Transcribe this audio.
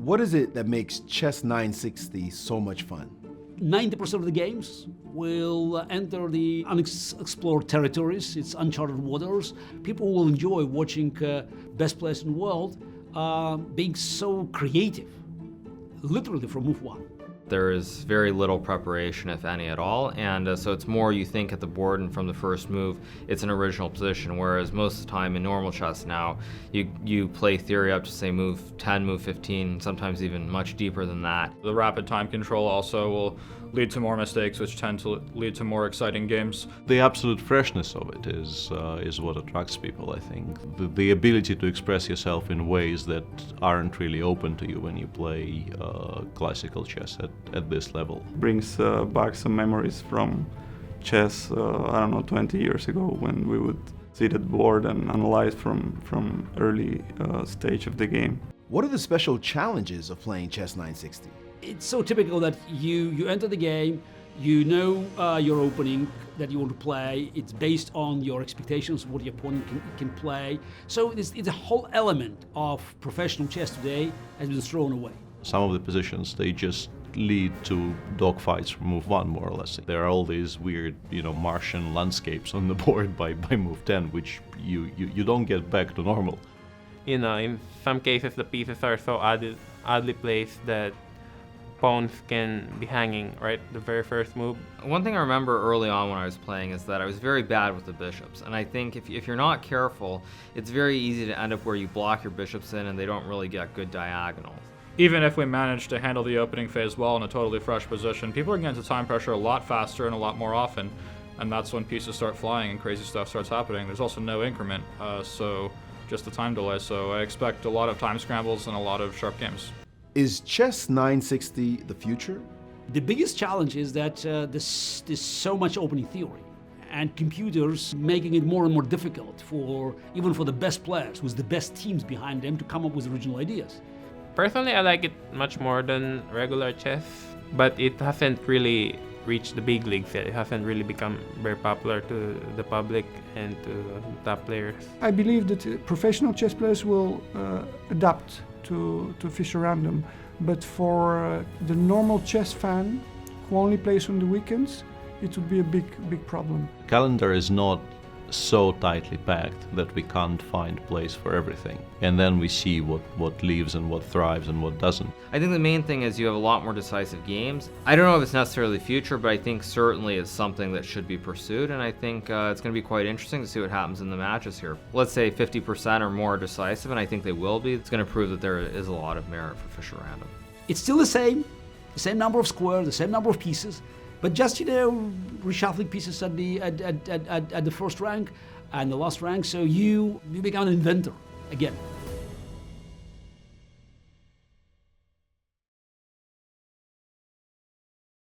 What is it that makes Chess960 so much fun? 90% of the games will enter the unexplored territories, it's uncharted waters. People will enjoy watching best players in the world being so creative, literally from move one. There is very little preparation, if any at all, and so it's more you think at the board and from the first move, it's an original position, whereas most of the time in normal chess now, you play theory up to say move 10, move 15, sometimes even much deeper than that. The rapid time control also will lead to more mistakes, which tend to lead to more exciting games. The absolute freshness of it is what attracts people, I think. The ability to express yourself in ways that aren't really open to you when you play classical chess at this level. Brings back some memories from chess, 20 years ago, when we would sit at board and analyze from early stage of the game. What are the special challenges of playing Chess960? It's so typical that you enter the game, you know your opening that you want to play, it's based on your expectations of what your opponent can play. So it's a whole element of professional chess today has been thrown away. Some of the positions, they just lead to dogfights from move 1, more or less. There are all these weird, Martian landscapes on the board by move 10, which you don't get back to normal. In some cases the pieces are so oddly placed that pawns can be hanging right the very first move. One thing I remember early on when I was playing is that I was very bad with the bishops, and I think if you're not careful, it's very easy to end up where you block your bishops in and they don't really get good diagonals. Even if we manage to handle the opening phase well in a totally fresh position, people are getting to time pressure a lot faster and a lot more often, and that's when pieces start flying and crazy stuff starts happening. There's also no increment, so just the time delay, so I expect a lot of time scrambles and a lot of sharp games. Is Chess960 the future? The biggest challenge is that there's so much opening theory and computers making it more and more difficult even for the best players with the best teams behind them to come up with original ideas. Personally, I like it much more than regular chess, but it hasn't really reached the big leagues yet. It hasn't really become very popular to the public and to top players. I believe that professional chess players will adapt to Fischer Random, but for the normal chess fan who only plays on the weekends, it would be a big problem. Calendar is not so tightly packed that we can't find place for everything, and then we see what leaves and what thrives and what doesn't. I think the main thing is you have a lot more decisive games. I don't know if it's necessarily the future, but I think certainly it's something that should be pursued, and I think it's going to be quite interesting to see what happens in the matches here. Let's say 50% or more decisive, and I think they will be. It's going to prove that there is a lot of merit for Fischer Random. It's still the same number of squares, the same number of pieces, but just reshuffling pieces at the first rank and the last rank, so you become an inventor again.